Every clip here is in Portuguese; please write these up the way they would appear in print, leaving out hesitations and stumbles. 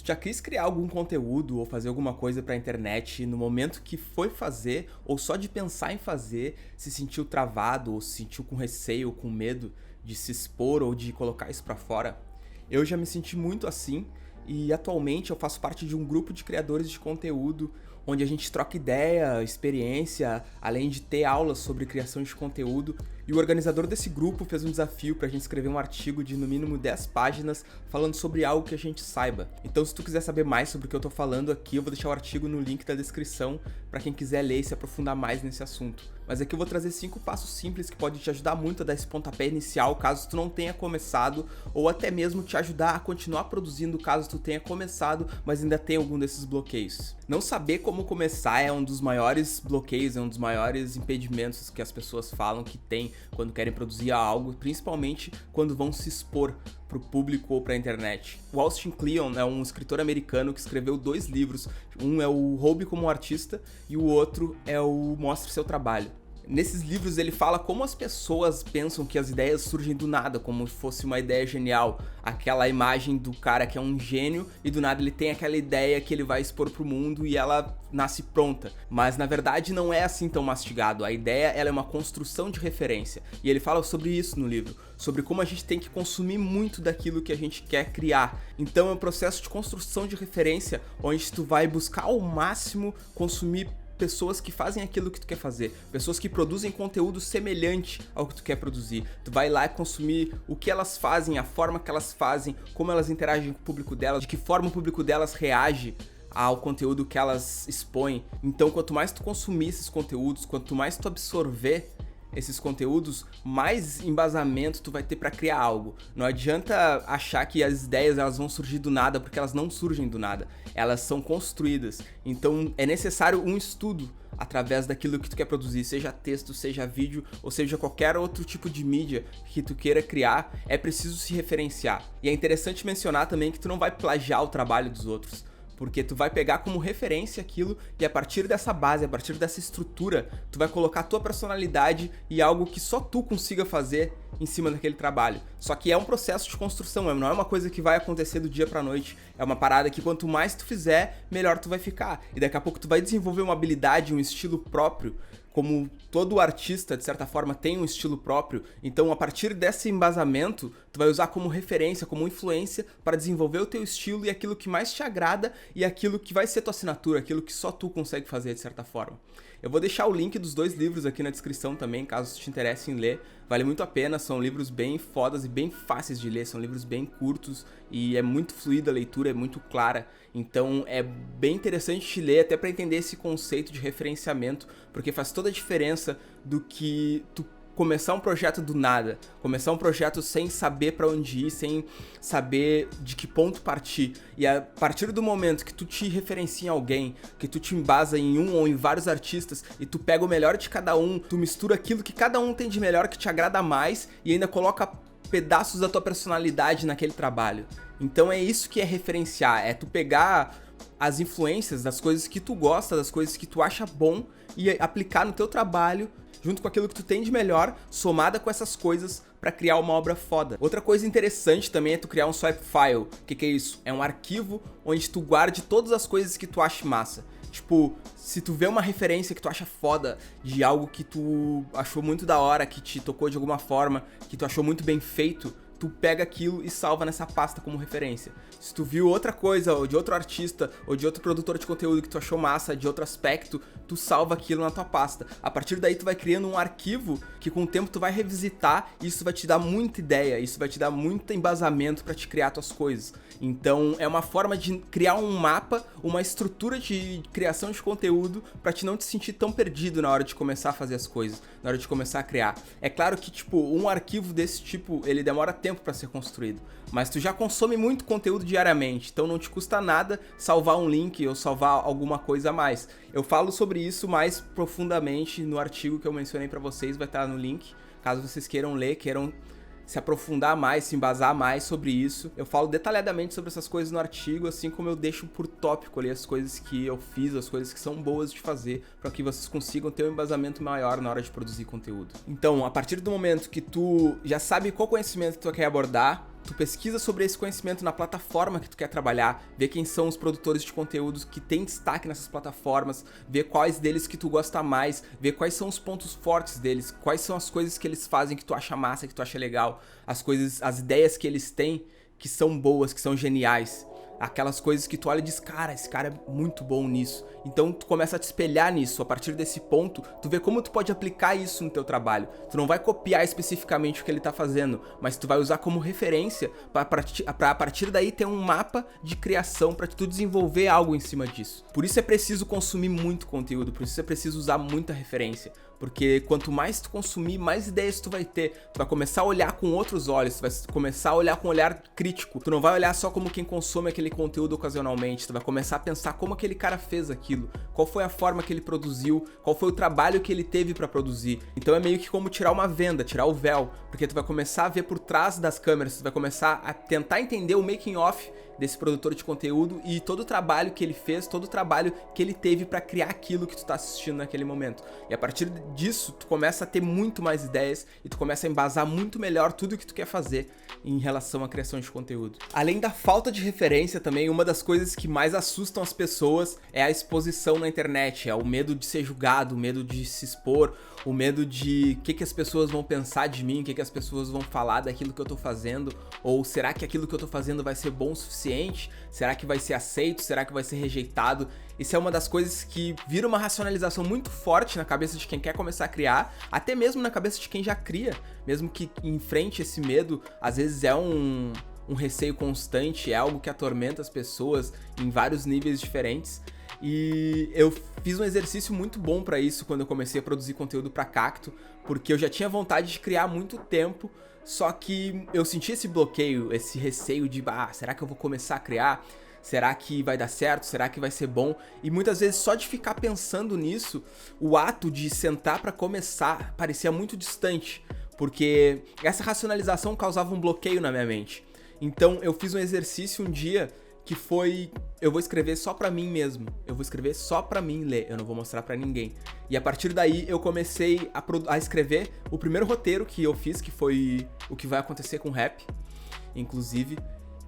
já quis criar algum conteúdo ou fazer alguma coisa pra internet no momento que foi fazer ou só de pensar em fazer se sentiu travado ou se sentiu com receio ou com medo de se expor ou de colocar isso pra fora? Eu já me senti muito assim e atualmente eu faço parte de um grupo de criadores de conteúdo onde a gente troca ideia, experiência, além de ter aulas sobre criação de conteúdo. E o organizador desse grupo fez um desafio pra gente escrever um artigo de no mínimo 10 páginas falando sobre algo que a gente saiba. Então se tu quiser saber mais sobre o que eu tô falando aqui, eu vou deixar o artigo no link da descrição pra quem quiser ler e se aprofundar mais nesse assunto. Mas aqui eu vou trazer 5 passos simples que podem te ajudar muito a dar esse pontapé inicial caso tu não tenha começado, ou até mesmo te ajudar a continuar produzindo caso tu tenha começado, mas ainda tenha algum desses bloqueios. Não saber como começar é um dos maiores bloqueios, é um dos maiores impedimentos que as pessoas falam que tem quando querem produzir algo, principalmente quando vão se expor para o público ou para a internet. O Austin Kleon é um escritor americano que escreveu 2 livros, um é o Roube como Artista e o outro é o Mostre Seu Trabalho. Nesses livros ele fala como as pessoas pensam que as ideias surgem do nada, como se fosse uma ideia genial, aquela imagem do cara que é um gênio e do nada ele tem aquela ideia que ele vai expor pro mundo e ela nasce pronta. Mas na verdade não é assim tão mastigado, a ideia ela é uma construção de referência e ele fala sobre isso no livro, sobre como a gente tem que consumir muito daquilo que a gente quer criar. Então é um processo de construção de referência onde tu vai buscar ao máximo consumir pessoas que fazem aquilo que tu quer fazer, pessoas que produzem conteúdo semelhante ao que tu quer produzir. Tu vai lá consumir o que elas fazem, a forma que elas fazem, como elas interagem com o público delas, de que forma o público delas reage ao conteúdo que elas expõem. Então, quanto mais tu consumir esses conteúdos, quanto mais tu absorver esses conteúdos, mais embasamento tu vai ter para criar algo. Não adianta achar que as ideias elas vão surgir do nada, porque elas não surgem do nada. Elas são construídas. Então é necessário um estudo através daquilo que tu quer produzir, seja texto, seja vídeo, ou seja qualquer outro tipo de mídia que tu queira criar, é preciso se referenciar. E é interessante mencionar também que tu não vai plagiar o trabalho dos outros, porque tu vai pegar como referência aquilo e a partir dessa base, a partir dessa estrutura, tu vai colocar a tua personalidade e algo que só tu consiga fazer em cima daquele trabalho. Só que é um processo de construção, não é uma coisa que vai acontecer do dia pra noite, é uma parada que quanto mais tu fizer, melhor tu vai ficar. E daqui a pouco tu vai desenvolver uma habilidade, um estilo próprio, como todo artista, de certa forma, tem um estilo próprio, então a partir desse embasamento, tu vai usar como referência, como influência para desenvolver o teu estilo e aquilo que mais te agrada e aquilo que vai ser tua assinatura, aquilo que só tu consegue fazer de certa forma. Eu vou deixar o link dos 2 livros aqui na descrição também, caso te interesse em ler. Vale muito a pena, são livros bem fodas e bem fáceis de ler, são livros bem curtos e é muito fluida a leitura, é muito clara. Então é bem interessante de ler até para entender esse conceito de referenciamento, porque faz toda a diferença do que tu começar um projeto do nada, começar um projeto sem saber pra onde ir, sem saber de que ponto partir. E a partir do momento que tu te referencia em alguém, que tu te embasa em um ou em vários artistas e tu pega o melhor de cada um, tu mistura aquilo que cada um tem de melhor que te agrada mais e ainda coloca pedaços da tua personalidade naquele trabalho. Então é isso que é referenciar, é tu pegar as influências das coisas que tu gosta, das coisas que tu acha bom e aplicar no teu trabalho junto com aquilo que tu tem de melhor, somada com essas coisas para criar uma obra foda. Outra coisa interessante também é tu criar um swap file. O que é isso? É um arquivo onde tu guarde todas as coisas que tu acha massa. Tipo, se tu vê uma referência que tu acha foda de algo que tu achou muito da hora, que te tocou de alguma forma, que tu achou muito bem feito, tu pega aquilo e salva nessa pasta como referência. Se tu viu outra coisa, ou de outro artista, ou de outro produtor de conteúdo que tu achou massa, de outro aspecto, tu salva aquilo na tua pasta. A partir daí tu vai criando um arquivo que com o tempo tu vai revisitar e isso vai te dar muita ideia, isso vai te dar muito embasamento para te criar tuas coisas. Então é uma forma de criar um mapa, uma estrutura de criação de conteúdo para te não te sentir tão perdido na hora de começar a fazer as coisas, na hora de começar a criar. É claro que tipo, um arquivo desse tipo, ele demora tempo para ser construído, mas tu já consome muito conteúdo diariamente, então não te custa nada salvar um link ou salvar alguma coisa a mais. Eu falo sobre isso mais profundamente no artigo que eu mencionei para vocês, vai estar no link, caso vocês queiram ler, queiram se aprofundar mais, se embasar mais sobre isso. Eu falo detalhadamente sobre essas coisas no artigo, assim como eu deixo por tópico ali as coisas que eu fiz, as coisas que são boas de fazer, para que vocês consigam ter um embasamento maior na hora de produzir conteúdo. Então, a partir do momento que tu já sabe qual conhecimento tu quer abordar, tu pesquisa sobre esse conhecimento na plataforma que tu quer trabalhar, vê quem são os produtores de conteúdos que tem destaque nessas plataformas, vê quais deles que tu gosta mais, vê quais são os pontos fortes deles, quais são as coisas que eles fazem que tu acha massa, que tu acha legal, as ideias que eles têm que são boas, que são geniais. Aquelas coisas que tu olha e diz, cara, esse cara é muito bom nisso. Então tu começa a te espelhar nisso. A partir desse ponto, tu vê como tu pode aplicar isso no teu trabalho. Tu não vai copiar especificamente o que ele tá fazendo, mas tu vai usar como referência pra a partir daí ter um mapa de criação pra tu desenvolver algo em cima disso. Por isso é preciso consumir muito conteúdo, por isso é preciso usar muita referência. Porque quanto mais tu consumir, mais ideias tu vai ter. Tu vai começar a olhar com outros olhos, tu vai começar a olhar com um olhar crítico. Tu não vai olhar só como quem consome aquele conteúdo ocasionalmente. Tu vai começar a pensar como aquele cara fez aquilo, qual foi a forma que ele produziu, qual foi o trabalho que ele teve pra produzir. Então é meio que como tirar uma venda, tirar o véu, porque tu vai começar a ver por trás das câmeras, tu vai começar a tentar entender o making of desse produtor de conteúdo e todo o trabalho que ele fez, todo o trabalho que ele teve pra criar aquilo que tu tá assistindo naquele momento. E a partir disso, tu começa a ter muito mais ideias e tu começa a embasar muito melhor tudo o que tu quer fazer em relação à criação de conteúdo. Além da falta de referência também, uma das coisas que mais assustam as pessoas é a exposição na internet, é o medo de ser julgado, o medo de se expor, o medo de o que as pessoas vão pensar de mim, o que as pessoas vão falar daquilo que eu tô fazendo, ou será que aquilo que eu tô fazendo vai ser bom o suficiente? Será que vai ser aceito? Será que vai ser rejeitado? Isso é uma das coisas que vira uma racionalização muito forte na cabeça de quem quer começar a criar, até mesmo na cabeça de quem já cria, mesmo que enfrente esse medo, às vezes é um receio constante, é algo que atormenta as pessoas em vários níveis diferentes. E eu fiz um exercício muito bom pra isso quando eu comecei a produzir conteúdo pra Cacto, porque eu já tinha vontade de criar há muito tempo, só que eu senti esse bloqueio, esse receio de, será que eu vou começar a criar? Será que vai dar certo? Será que vai ser bom? E muitas vezes só de ficar pensando nisso, o ato de sentar pra começar parecia muito distante, porque essa racionalização causava um bloqueio na minha mente. Então eu fiz um exercício um dia que foi, eu vou escrever só pra mim mesmo, eu vou escrever só pra mim ler, eu não vou mostrar pra ninguém. E a partir daí eu comecei a escrever o primeiro roteiro que eu fiz, que foi o que vai acontecer com o rap, inclusive.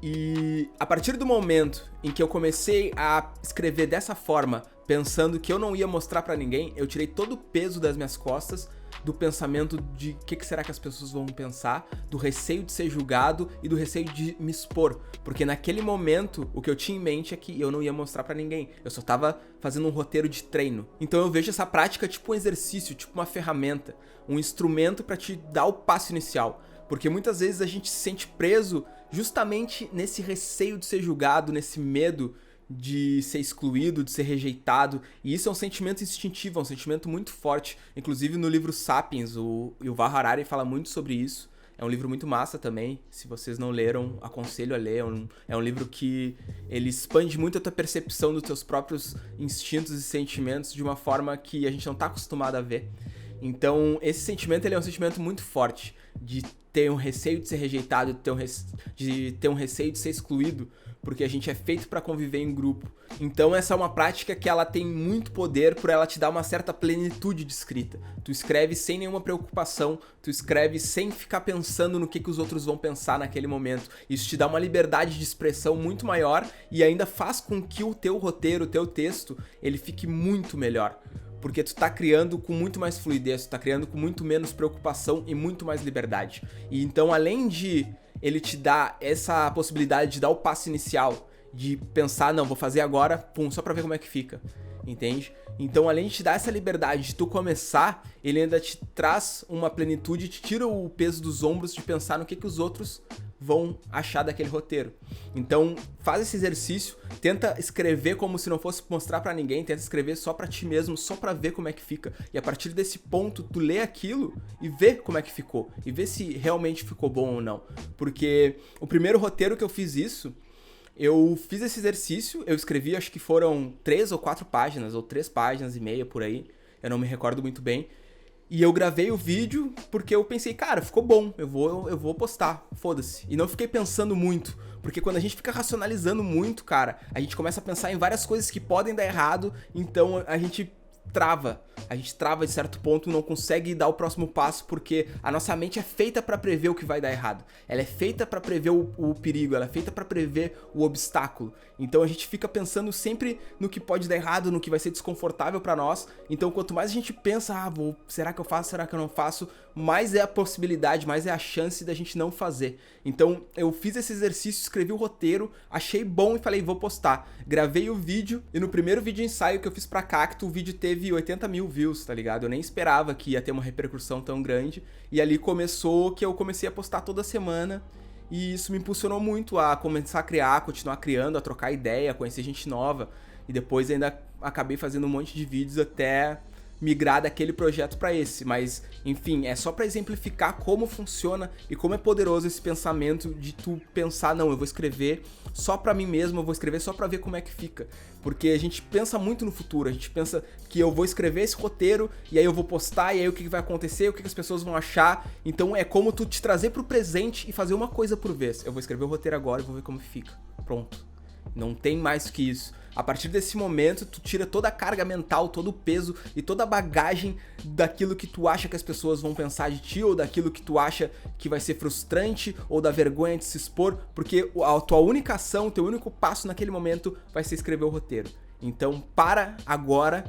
E a partir do momento em que eu comecei a escrever dessa forma, pensando que eu não ia mostrar pra ninguém, eu tirei todo o peso das minhas costas, do pensamento de o que será que as pessoas vão pensar, do receio de ser julgado e do receio de me expor. Porque naquele momento, o que eu tinha em mente é que eu não ia mostrar pra ninguém. Eu só tava fazendo um roteiro de treino. Então eu vejo essa prática tipo um exercício, tipo uma ferramenta, um instrumento pra te dar o passo inicial. Porque muitas vezes a gente se sente preso justamente nesse receio de ser julgado, nesse medo de ser excluído, de ser rejeitado, e isso é um sentimento instintivo, é um sentimento muito forte. Inclusive no livro Sapiens, o Yuval Harari fala muito sobre isso. É um livro muito massa também, se vocês não leram, aconselho a ler. É um livro que ele expande muito a tua percepção dos teus próprios instintos e sentimentos de uma forma que a gente não está acostumado a ver. Então esse sentimento ele é um sentimento muito forte, de ter um receio de ser rejeitado, de ter um receio de ser excluído, porque a gente é feito para conviver em grupo. Então essa é uma prática que ela tem muito poder por ela te dar uma certa plenitude de escrita. Tu escreve sem nenhuma preocupação, tu escreve sem ficar pensando no que os outros vão pensar naquele momento. Isso te dá uma liberdade de expressão muito maior e ainda faz com que o teu roteiro, o teu texto, ele fique muito melhor. Porque tu tá criando com muito mais fluidez, tu tá criando com muito menos preocupação e muito mais liberdade. E então, além de ele te dar essa possibilidade de dar o passo inicial, de pensar, não, vou fazer agora, pum, só pra ver como é que fica, entende? Então, além de te dar essa liberdade de tu começar, ele ainda te traz uma plenitude, te tira o peso dos ombros de pensar no que os outros vão achar daquele roteiro. Então, faz esse exercício, tenta escrever como se não fosse mostrar pra ninguém, tenta escrever só pra ti mesmo, só pra ver como é que fica. E a partir desse ponto, tu lê aquilo e vê como é que ficou. E vê se realmente ficou bom ou não. Porque o primeiro roteiro que eu fiz isso, eu fiz esse exercício, eu escrevi, acho que foram 3 ou 4 páginas, ou 3 páginas e meia por aí, eu não me recordo muito bem. E eu gravei o vídeo porque eu pensei, cara, ficou bom, eu vou postar, foda-se. E não fiquei pensando muito, porque quando a gente fica racionalizando muito, cara, a gente começa a pensar em várias coisas que podem dar errado, então a gente trava. A gente trava de certo ponto, não consegue dar o próximo passo, porque a nossa mente é feita para prever o que vai dar errado. Ela é feita para prever o perigo, ela é feita para prever o obstáculo. Então a gente fica pensando sempre no que pode dar errado, no que vai ser desconfortável para nós. Então quanto mais a gente pensa, será que eu faço, será que eu não faço, mais é a possibilidade, mais é a chance da gente não fazer. Então eu fiz esse exercício, escrevi o roteiro, achei bom e falei, vou postar. Gravei o vídeo e no primeiro vídeo ensaio que eu fiz pra Cacto, o vídeo teve 80 mil views, tá ligado? Eu nem esperava que ia ter uma repercussão tão grande. E ali começou que eu comecei a postar toda semana. E isso me impulsionou muito a começar a criar, a continuar criando, a trocar ideia, a conhecer gente nova. E depois ainda acabei fazendo um monte de vídeos até migrar daquele projeto para esse, mas enfim, é só para exemplificar como funciona e como é poderoso esse pensamento de tu pensar, não, eu vou escrever só para mim mesmo, eu vou escrever só para ver como é que fica, porque a gente pensa muito no futuro, a gente pensa que eu vou escrever esse roteiro e aí eu vou postar e aí o que vai acontecer, o que as pessoas vão achar, então é como tu te trazer pro presente e fazer uma coisa por vez. Eu vou escrever o roteiro agora e vou ver como fica, pronto, não tem mais que isso. A partir desse momento, tu tira toda a carga mental, todo o peso e toda a bagagem daquilo que tu acha que as pessoas vão pensar de ti, ou daquilo que tu acha que vai ser frustrante, ou da vergonha de se expor, porque a tua única ação, o teu único passo naquele momento vai ser escrever o roteiro. Então para agora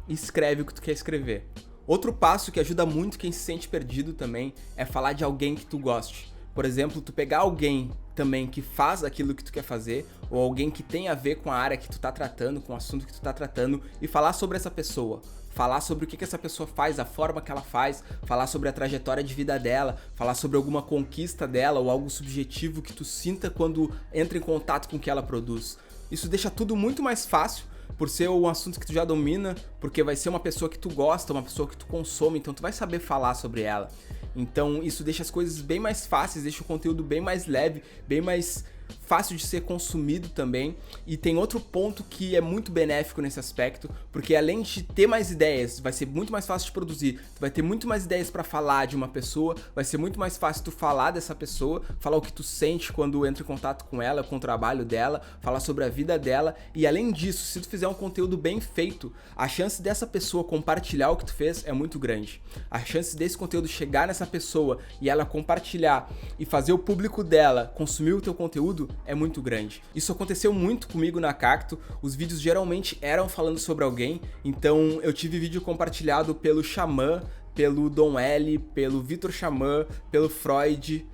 e escreve o que tu quer escrever. Outro passo que ajuda muito quem se sente perdido também é falar de alguém que tu goste. Por exemplo, tu pegar alguém também que faz aquilo que tu quer fazer, ou alguém que tem a ver com a área que tu tá tratando, com o assunto que tu tá tratando, e falar sobre essa pessoa. Falar sobre o que essa pessoa faz, a forma que ela faz, falar sobre a trajetória de vida dela, falar sobre alguma conquista dela ou algo subjetivo que tu sinta quando entra em contato com o que ela produz. Isso deixa tudo muito mais fácil, por ser um assunto que tu já domina, porque vai ser uma pessoa que tu gosta, uma pessoa que tu consome, então tu vai saber falar sobre ela. Então isso deixa as coisas bem mais fáceis, deixa o conteúdo bem mais leve, bem mais fácil de ser consumido também. E tem outro ponto que é muito benéfico nesse aspecto, porque além de ter mais ideias, vai ser muito mais fácil de produzir, tu vai ter muito mais ideias para falar de uma pessoa, vai ser muito mais fácil tu falar dessa pessoa, falar o que tu sente quando entra em contato com ela, com o trabalho dela, falar sobre a vida dela. E além disso, se tu fizer um conteúdo bem feito, a chance dessa pessoa compartilhar o que tu fez é muito grande. A chance desse conteúdo chegar nessa pessoa e ela compartilhar e fazer o público dela consumir o teu conteúdo é muito grande. Isso aconteceu muito comigo na Cacto, os vídeos geralmente eram falando sobre alguém, então eu tive vídeo compartilhado pelo Xamã, pelo Dom L, pelo Vitor Xamã, pelo Freud,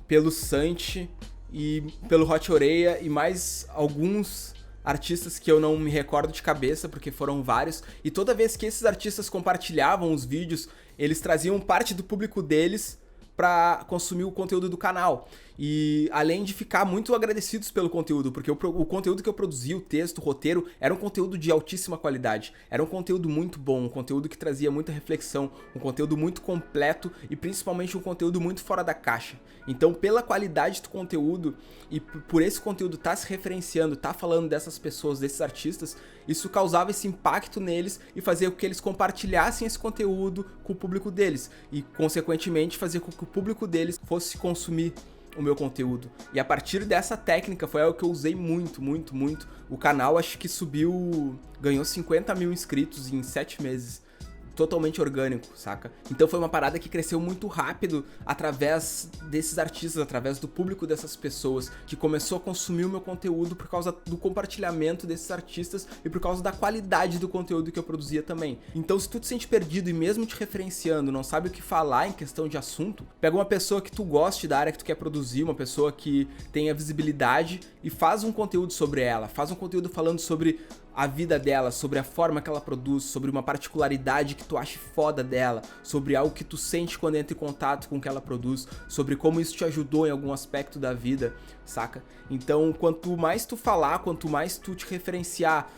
pelo Santi e pelo Hot Oreia e mais alguns artistas que eu não me recordo de cabeça, porque foram vários, e toda vez que esses artistas compartilhavam os vídeos, eles traziam parte do público deles para consumir o conteúdo do canal. E além de ficar muito agradecidos pelo conteúdo, porque o conteúdo que eu produzi, o texto, o roteiro, era um conteúdo de altíssima qualidade, era um conteúdo muito bom, um conteúdo que trazia muita reflexão, um conteúdo muito completo e principalmente um conteúdo muito fora da caixa. Então, pela qualidade do conteúdo e por esse conteúdo tá se referenciando, tá falando dessas pessoas, desses artistas, isso causava esse impacto neles e fazia com que eles compartilhassem esse conteúdo com o público deles e, consequentemente, fazer com que o público deles fosse consumir o meu conteúdo. E a partir dessa técnica foi algo que eu usei muito. O canal acho que subiu, ganhou 50 mil inscritos em 7 meses. Totalmente orgânico, saca? Então foi uma parada que cresceu muito rápido através desses artistas, através do público dessas pessoas, que começou a consumir o meu conteúdo por causa do compartilhamento desses artistas e por causa da qualidade do conteúdo que eu produzia também. Então se tu te sente perdido e mesmo te referenciando, não sabe o que falar em questão de assunto, pega uma pessoa que tu goste da área que tu quer produzir, uma pessoa que tenha visibilidade e faz um conteúdo sobre ela, faz um conteúdo falando sobre a vida dela, sobre a forma que ela produz, sobre uma particularidade que tu acha foda dela, sobre algo que tu sente quando entra em contato com o que ela produz, sobre como isso te ajudou em algum aspecto da vida, saca? Então, quanto mais tu falar, quanto mais tu te referenciar,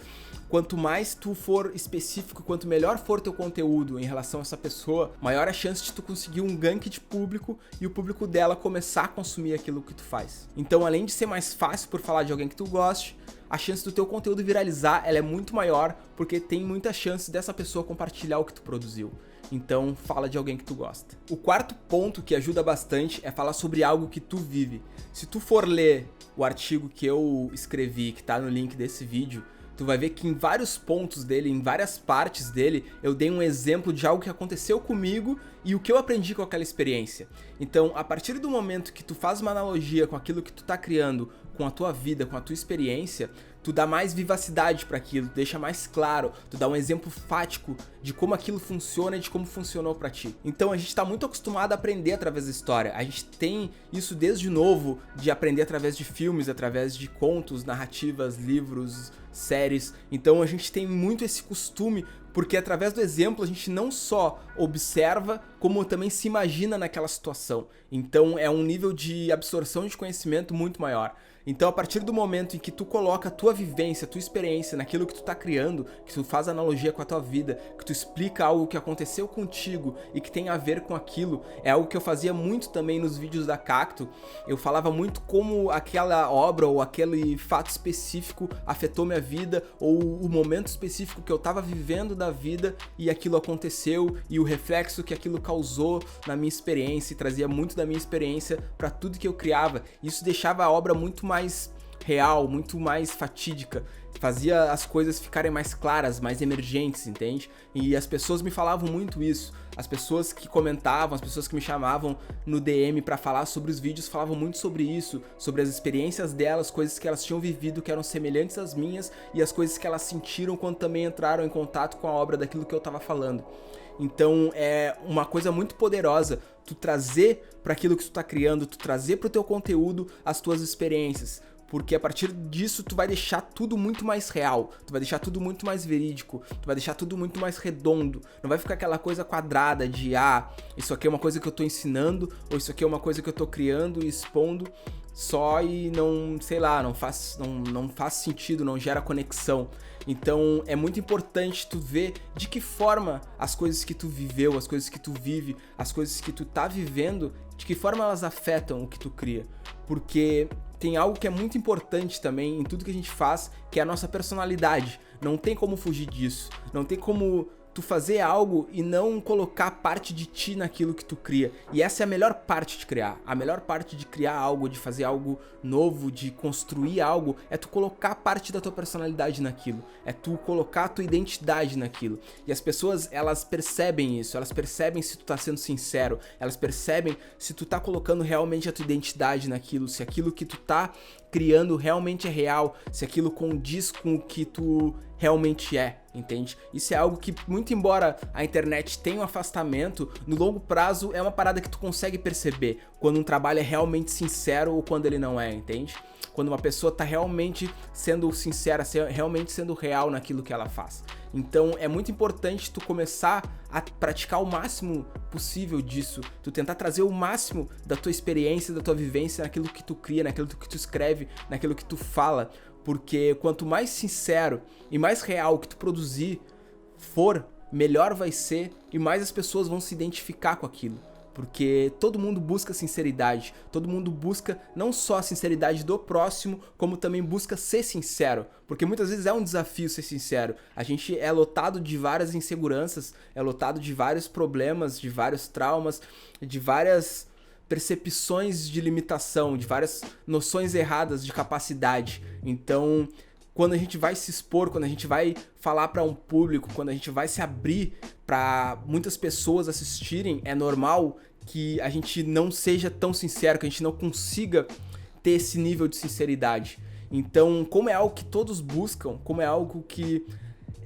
quanto mais tu for específico, quanto melhor for teu conteúdo em relação a essa pessoa, maior a chance de tu conseguir um gank de público e o público dela começar a consumir aquilo que tu faz. Então, além de ser mais fácil por falar de alguém que tu goste, a chance do teu conteúdo viralizar, ela é muito maior, porque tem muita chance dessa pessoa compartilhar o que tu produziu. Então, fala de alguém que tu gosta. O quarto ponto que ajuda bastante é falar sobre algo que tu vive. Se tu for ler o artigo que eu escrevi, que tá no link desse vídeo, tu vai ver que em vários pontos dele, em várias partes dele, eu dei um exemplo de algo que aconteceu comigo e o que eu aprendi com aquela experiência. Então, a partir do momento que tu faz uma analogia com aquilo que tu tá criando, com a tua vida, com a tua experiência, tu dá mais vivacidade para aquilo, deixa mais claro, tu dá um exemplo fático de como aquilo funciona e de como funcionou para ti. Então a gente tá muito acostumado a aprender através da história. A gente tem isso desde novo, de aprender através de filmes, através de contos, narrativas, livros, séries. Então a gente tem muito esse costume, porque através do exemplo a gente não só observa, como também se imagina naquela situação. Então é um nível de absorção de conhecimento muito maior. Então a partir do momento em que tu coloca a tua vivência, a tua experiência naquilo que tu tá criando, que tu faz analogia com a tua vida, que tu explica algo que aconteceu contigo e que tem a ver com aquilo, é algo que eu fazia muito também nos vídeos da Cacto. Eu falava muito como aquela obra ou aquele fato específico afetou minha vida, ou o momento específico que eu tava vivendo da vida e aquilo aconteceu, e o reflexo que aquilo causou na minha experiência, e trazia muito da minha experiência para tudo que eu criava. Isso deixava a obra muito mais real, muito mais fatídica, fazia as coisas ficarem mais claras, mais emergentes, entende? E as pessoas me falavam muito isso. As pessoas que comentavam, as pessoas que me chamavam no DM pra falar sobre os vídeos falavam muito sobre isso, sobre as experiências delas, coisas que elas tinham vivido que eram semelhantes às minhas e as coisas que elas sentiram quando também entraram em contato com a obra daquilo que eu tava falando. Então é uma coisa muito poderosa tu trazer para aquilo que tu tá criando, tu trazer pro teu conteúdo as tuas experiências. Porque a partir disso tu vai deixar tudo muito mais real, tu vai deixar tudo muito mais verídico, tu vai deixar tudo muito mais redondo. Não vai ficar aquela coisa quadrada de isso aqui é uma coisa que eu tô ensinando, ou isso aqui é uma coisa que eu tô criando e expondo só e não, sei lá, não faz sentido, não gera conexão. Então é muito importante tu ver de que forma as coisas que tu viveu, as coisas que tu vive, as coisas que tu tá vivendo, de que forma elas afetam o que tu cria. Porque tem algo que é muito importante também em tudo que a gente faz, que é a nossa personalidade. Não tem como fugir disso. Não tem como tu fazer algo e não colocar parte de ti naquilo que tu cria. E essa é a melhor parte de criar. A melhor parte de criar algo, de fazer algo novo, de construir algo, é tu colocar parte da tua personalidade naquilo. É tu colocar a tua identidade naquilo. E as pessoas, elas percebem isso. Elas percebem se tu tá sendo sincero. Elas percebem se tu tá colocando realmente a tua identidade naquilo. Se aquilo que tu tá criando realmente é real. Se aquilo condiz com o que tu realmente é, entende? Isso é algo que, muito embora a internet tenha um afastamento, no longo prazo é uma parada que tu consegue perceber quando um trabalho é realmente sincero ou quando ele não é, entende? Quando uma pessoa tá realmente sendo sincera, realmente sendo real naquilo que ela faz. Então é muito importante tu começar a praticar o máximo possível disso, tu tentar trazer o máximo da tua experiência, da tua vivência naquilo que tu cria, naquilo que tu escreve, naquilo que tu fala, porque quanto mais sincero e mais real que tu produzir for, melhor vai ser e mais as pessoas vão se identificar com aquilo. Porque todo mundo busca sinceridade, todo mundo busca não só a sinceridade do próximo, como também busca ser sincero. Porque muitas vezes é um desafio ser sincero. A gente é lotado de várias inseguranças, é lotado de vários problemas, de vários traumas, de várias percepções de limitação, de várias noções erradas de capacidade. Então, quando a gente vai se expor, quando a gente vai falar para um público, quando a gente vai se abrir para muitas pessoas assistirem, é normal que a gente não seja tão sincero, que a gente não consiga ter esse nível de sinceridade. Então, como é algo que todos buscam, como é algo que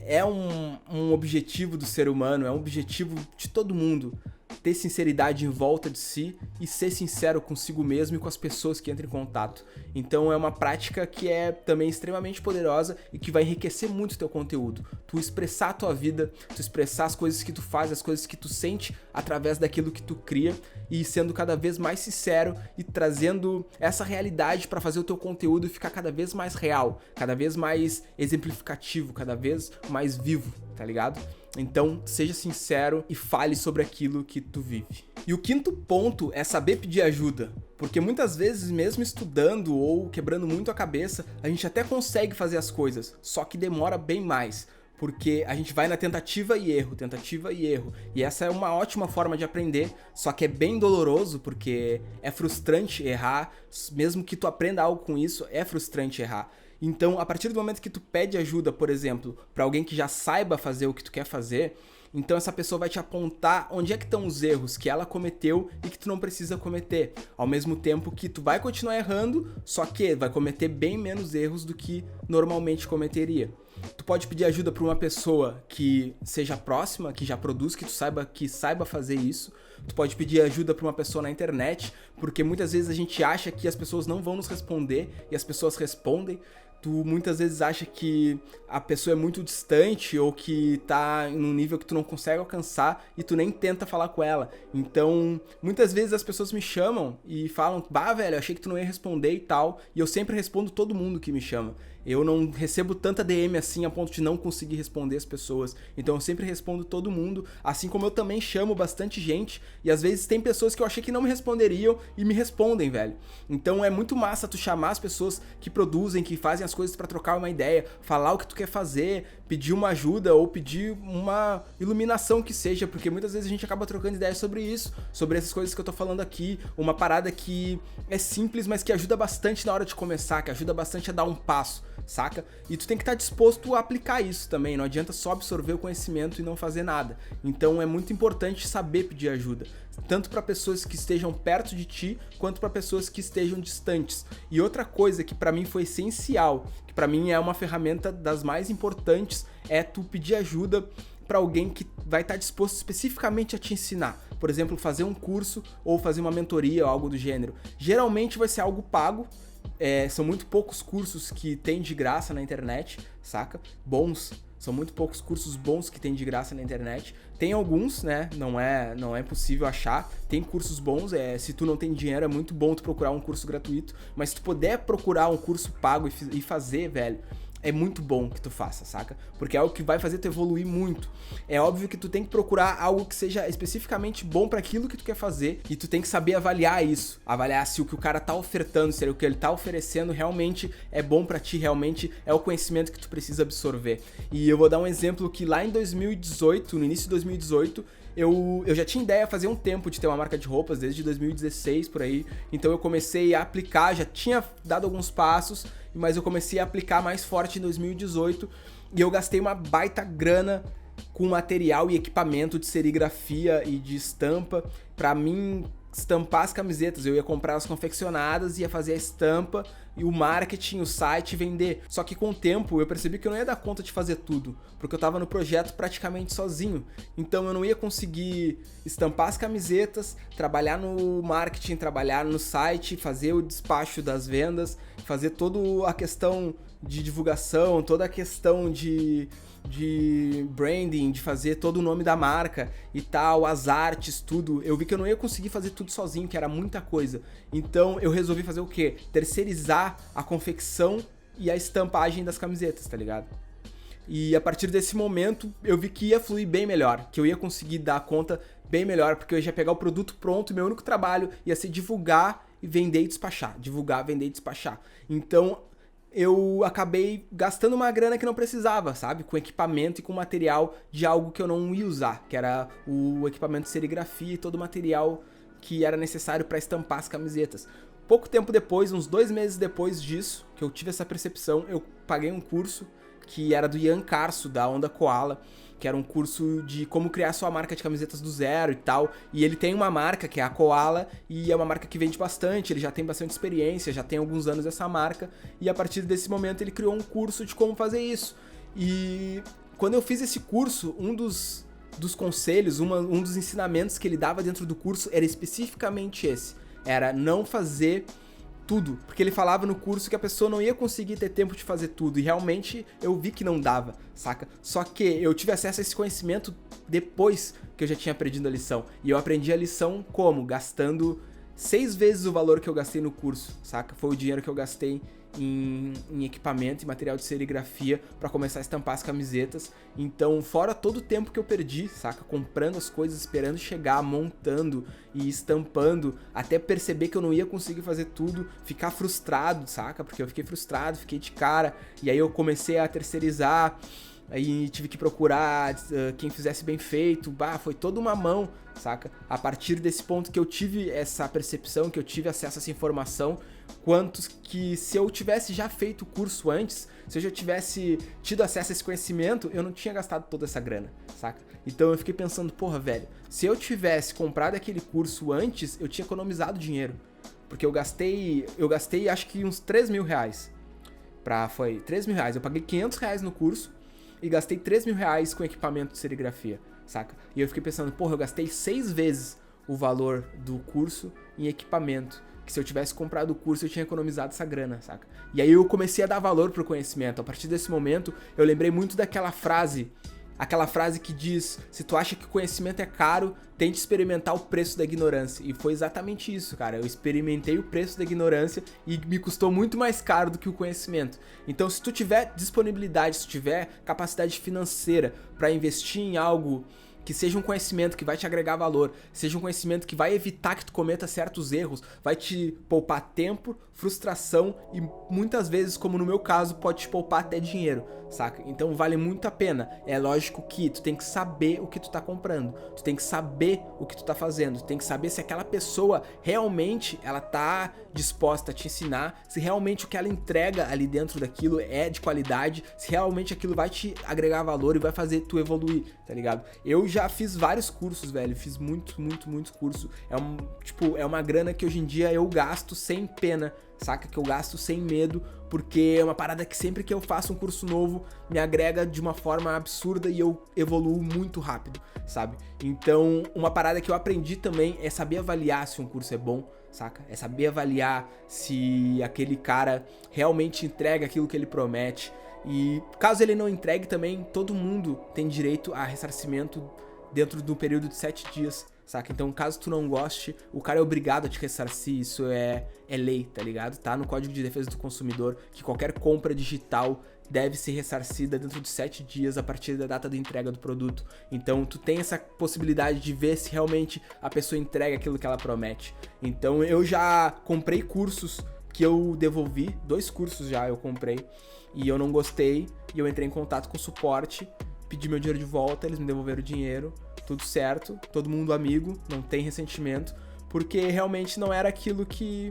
é um objetivo do ser humano, é um objetivo de todo mundo, ter sinceridade em volta de si e ser sincero consigo mesmo e com as pessoas que entram em contato. Então é uma prática que é também extremamente poderosa e que vai enriquecer muito o teu conteúdo. Tu expressar a tua vida, tu expressar as coisas que tu faz, as coisas que tu sente através daquilo que tu cria e sendo cada vez mais sincero e trazendo essa realidade para fazer o teu conteúdo ficar cada vez mais real, cada vez mais exemplificativo, cada vez mais vivo, tá ligado? Então, seja sincero e fale sobre aquilo que tu vive. E o quinto ponto é saber pedir ajuda. Porque muitas vezes, mesmo estudando ou quebrando muito a cabeça, a gente até consegue fazer as coisas, só que demora bem mais. Porque a gente vai na tentativa e erro. E essa é uma ótima forma de aprender, só que é bem doloroso, porque é frustrante errar. Mesmo que tu aprenda algo com isso, é frustrante errar. Então, a partir do momento que tu pede ajuda, por exemplo, para alguém que já saiba fazer o que tu quer fazer, então essa pessoa vai te apontar onde é que estão os erros que ela cometeu e que tu não precisa cometer. Ao mesmo tempo que tu vai continuar errando, só que vai cometer bem menos erros do que normalmente cometeria. Tu pode pedir ajuda para uma pessoa que seja próxima, que já produz, que saiba fazer isso. Tu pode pedir ajuda para uma pessoa na internet, porque muitas vezes a gente acha que as pessoas não vão nos responder e as pessoas respondem. Tu muitas vezes acha que a pessoa é muito distante ou que tá em um nível que tu não consegue alcançar e tu nem tenta falar com ela. Então, muitas vezes as pessoas me chamam e falam: bah, velho, eu achei que tu não ia responder e tal. E eu sempre respondo todo mundo que me chama. Eu não recebo tanta DM assim a ponto de não conseguir responder as pessoas. Então eu sempre respondo todo mundo, assim como eu também chamo bastante gente. E às vezes tem pessoas que eu achei que não me responderiam e me respondem, velho. Então é muito massa tu chamar as pessoas que produzem, que fazem as coisas pra trocar uma ideia, falar o que tu quer fazer, pedir uma ajuda ou pedir uma iluminação que seja, porque muitas vezes a gente acaba trocando ideias sobre isso, sobre essas coisas que eu tô falando aqui, uma parada que é simples, mas que ajuda bastante na hora de começar, que ajuda bastante a dar um passo, saca? E tu tem que estar disposto a aplicar isso também, não adianta só absorver o conhecimento e não fazer nada. Então é muito importante saber pedir ajuda, tanto para pessoas que estejam perto de ti, quanto para pessoas que estejam distantes. E outra coisa que para mim foi essencial, que para mim é uma ferramenta das mais importantes, é tu pedir ajuda para alguém que vai estar disposto especificamente a te ensinar. Por exemplo, fazer um curso ou fazer uma mentoria ou algo do gênero. Geralmente vai ser algo pago. São muito poucos cursos que tem de graça na internet, saca? Bons. São muito poucos cursos bons que tem de graça na internet. Tem alguns, né? Não é possível achar. Tem cursos bons. Se tu não tem dinheiro, é muito bom tu procurar um curso gratuito. Mas se tu puder procurar um curso pago e fazer, velho, é muito bom que tu faça, saca? Porque é algo que vai fazer tu evoluir muito. É óbvio que tu tem que procurar algo que seja especificamente bom para aquilo que tu quer fazer e tu tem que saber avaliar isso. Avaliar se o que o cara tá ofertando, se o que ele tá oferecendo realmente é bom para ti, realmente é o conhecimento que tu precisa absorver. E eu vou dar um exemplo que lá em 2018, no início de 2018, eu já tinha ideia fazia um tempo de ter uma marca de roupas, desde 2016 por aí. Então eu comecei a aplicar, já tinha dado alguns passos, mas eu comecei a aplicar mais forte em 2018 e eu gastei uma baita grana com material e equipamento de serigrafia e de estampa pra mim estampar as camisetas. Eu ia comprar as confeccionadas, ia fazer a estampa e o marketing, o site, vender. Só que com o tempo eu percebi que eu não ia dar conta de fazer tudo, porque eu tava no projeto praticamente sozinho. Então eu não ia conseguir estampar as camisetas, trabalhar no marketing, trabalhar no site, fazer o despacho das vendas, fazer toda a questão de divulgação, toda a questão de branding, de fazer todo o nome da marca e tal, as artes, tudo. Eu vi que eu não ia conseguir fazer tudo sozinho, que era muita coisa. Então eu resolvi fazer o quê? Terceirizar a confecção e a estampagem das camisetas, tá ligado? E a partir desse momento eu vi que ia fluir bem melhor, que eu ia conseguir dar conta bem melhor, porque eu ia pegar o produto pronto e meu único trabalho ia ser divulgar e vender e despachar. Divulgar, vender e despachar. Então eu acabei gastando uma grana que não precisava, sabe? Com equipamento e com material de algo que eu não ia usar, que era o equipamento de serigrafia e todo o material que era necessário para estampar as camisetas. Pouco tempo depois, uns 2 meses depois disso, que eu tive essa percepção, eu paguei um curso que era do Ian Carso, da Onda Koala, que era um curso de como criar sua marca de camisetas do zero e tal. E ele tem uma marca que é a Koala e é uma marca que vende bastante, ele já tem bastante experiência, já tem alguns anos essa marca. E a partir desse momento ele criou um curso de como fazer isso. E quando eu fiz esse curso, um dos conselhos, um dos ensinamentos que ele dava dentro do curso era especificamente esse. Era não fazer tudo, porque ele falava no curso que a pessoa não ia conseguir ter tempo de fazer tudo, e realmente eu vi que não dava, saca? Só que eu tive acesso a esse conhecimento depois que eu já tinha aprendido a lição, e eu aprendi a lição como? Gastando 6 vezes o valor que eu gastei no curso, saca? Foi o dinheiro que eu gastei em equipamento e material de serigrafia para começar a estampar as camisetas. Então, fora todo o tempo que eu perdi, saca? Comprando as coisas, esperando chegar, montando e estampando, até perceber que eu não ia conseguir fazer tudo, ficar frustrado, saca? Porque eu fiquei frustrado, fiquei de cara, e aí eu comecei a terceirizar. aí tive que procurar quem fizesse bem feito, foi toda uma mão, saca? A partir desse ponto que eu tive essa percepção, que eu tive acesso a essa informação, quantos que se eu tivesse já feito o curso antes, se eu já tivesse tido acesso a esse conhecimento, eu não tinha gastado toda essa grana, saca? Então eu fiquei pensando, porra, velho, se eu tivesse comprado aquele curso antes, eu tinha economizado dinheiro. Porque eu gastei acho que uns 3 mil reais. Foi 3 mil reais. Eu paguei 500 reais no curso e gastei 3 mil reais com equipamento de serigrafia, saca? E eu fiquei pensando, porra, eu gastei 6 vezes o valor do curso em equipamento. Que se eu tivesse comprado o curso, eu tinha economizado essa grana, saca? E aí eu comecei a dar valor pro conhecimento. A partir desse momento, eu lembrei muito daquela frase... Aquela frase que diz, se tu acha que o conhecimento é caro, tente experimentar o preço da ignorância. E foi exatamente isso, cara. Eu experimentei o preço da ignorância e me custou muito mais caro do que o conhecimento. Então, se tu tiver disponibilidade, se tu tiver capacidade financeira para investir em algo que seja um conhecimento que vai te agregar valor, seja um conhecimento que vai evitar que tu cometa certos erros, vai te poupar tempo, frustração e muitas vezes, como no meu caso, pode te poupar até dinheiro, saca? Então vale muito a pena. É lógico que tu tem que saber o que tu tá comprando, tu tem que saber o que tu tá fazendo, tu tem que saber se aquela pessoa realmente ela tá disposta a te ensinar, se realmente o que ela entrega ali dentro daquilo é de qualidade, se realmente aquilo vai te agregar valor e vai fazer tu evoluir, tá ligado? Eu já fiz vários cursos, velho, fiz muito curso. É uma grana que hoje em dia eu gasto sem pena, saca? Que eu gasto sem medo, porque é uma parada que sempre que eu faço um curso novo, me agrega de uma forma absurda e eu evoluo muito rápido, sabe? Então, uma parada que eu aprendi também é saber avaliar se um curso é bom, saca? É saber avaliar se aquele cara realmente entrega aquilo que ele promete. E caso ele não entregue também, todo mundo tem direito a ressarcimento dentro do período de 7 dias, saca? Então, caso tu não goste, o cara é obrigado a te ressarcir, isso é lei, tá ligado? Tá no Código de Defesa do Consumidor que qualquer compra digital deve ser ressarcida dentro de 7 dias a partir da data de entrega do produto. Então, tu tem essa possibilidade de ver se realmente a pessoa entrega aquilo que ela promete. Então, eu já comprei cursos que eu devolvi, 2 cursos já eu comprei, e eu não gostei, e eu entrei em contato com o suporte, pedi meu dinheiro de volta, eles me devolveram o dinheiro, tudo certo, todo mundo amigo, não tem ressentimento, porque realmente não era aquilo que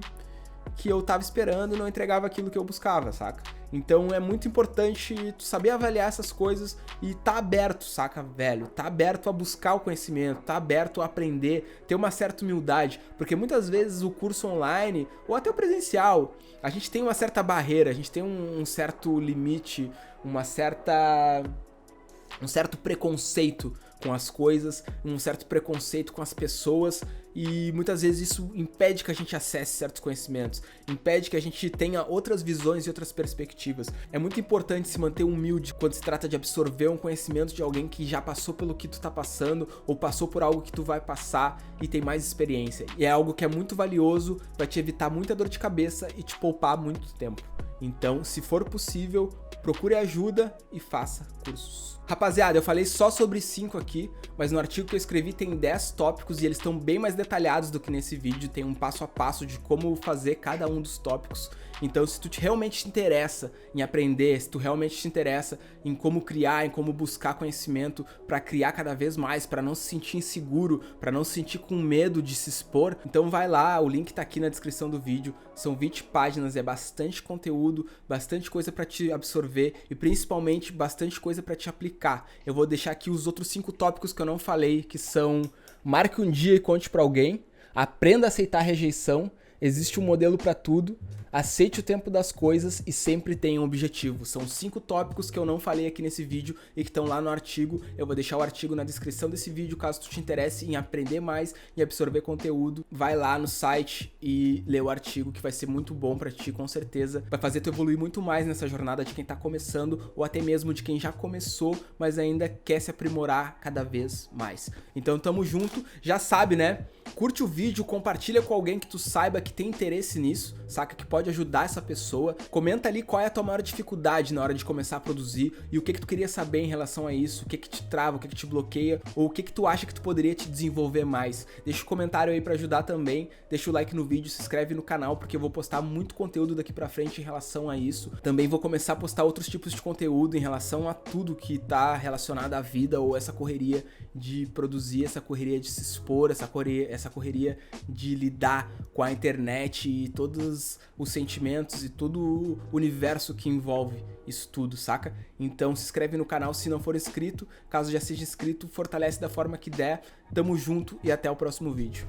eu tava esperando, não entregava aquilo que eu buscava, saca? Então é muito importante tu saber avaliar essas coisas e tá aberto, saca, velho? Tá aberto a buscar o conhecimento, tá aberto a aprender, ter uma certa humildade, porque muitas vezes o curso online, ou até o presencial, a gente tem uma certa barreira, a gente tem um certo limite, um certo preconceito com as coisas, um certo preconceito com as pessoas, e muitas vezes isso impede que a gente acesse certos conhecimentos, impede que a gente tenha outras visões e outras perspectivas. É muito importante se manter humilde quando se trata de absorver um conhecimento de alguém que já passou pelo que tu tá passando, ou passou por algo que tu vai passar e tem mais experiência. E é algo que é muito valioso, vai te evitar muita dor de cabeça e te poupar muito tempo. Então, se for possível, procure ajuda e faça cursos. Rapaziada, eu falei só sobre 5 aqui, mas no artigo que eu escrevi tem 10 tópicos e eles estão bem mais detalhados do que nesse vídeo, tem um passo a passo de como fazer cada um dos tópicos. Então, se tu realmente te interessa em aprender, se tu realmente te interessa em como criar, em como buscar conhecimento para criar cada vez mais, para não se sentir inseguro, para não se sentir com medo de se expor, então vai lá, o link tá aqui na descrição do vídeo. São 20 páginas, é bastante conteúdo, bastante coisa para te absorver e principalmente bastante coisa para te aplicar. Eu vou deixar aqui os outros 5 tópicos que eu não falei, que são: marque um dia e conte para alguém, aprenda a aceitar a rejeição, existe um modelo para tudo, aceite o tempo das coisas e sempre tenha um objetivo. São 5 tópicos que eu não falei aqui nesse vídeo e que estão lá no artigo. Eu vou deixar o artigo na descrição desse vídeo, caso tu te interesse em aprender mais e absorver conteúdo. Vai lá no site e lê o artigo, que vai ser muito bom pra ti, com certeza. Vai fazer tu evoluir muito mais nessa jornada de quem tá começando, ou até mesmo de quem já começou, mas ainda quer se aprimorar cada vez mais. Então tamo junto, já sabe, né? Curte o vídeo, compartilha com alguém que tu saiba que tem interesse nisso, saca? Que pode ajudar essa pessoa. Comenta ali qual é a tua maior dificuldade na hora de começar a produzir e o que tu queria saber em relação a isso, o que te trava, o que te bloqueia, ou o que tu acha que tu poderia te desenvolver mais. Deixa um comentário aí pra ajudar também, deixa o like no vídeo, se inscreve no canal, porque eu vou postar muito conteúdo daqui pra frente em relação a isso. Também vou começar a postar outros tipos de conteúdo em relação a tudo que tá relacionado à vida ou essa correria de produzir, essa correria de se expor, essa correria de lidar com a internet e todos os sentimentos e todo o universo que envolve isso tudo, saca? Então se inscreve no canal se não for inscrito, caso já seja inscrito, fortalece da forma que der. Tamo junto e até o próximo vídeo.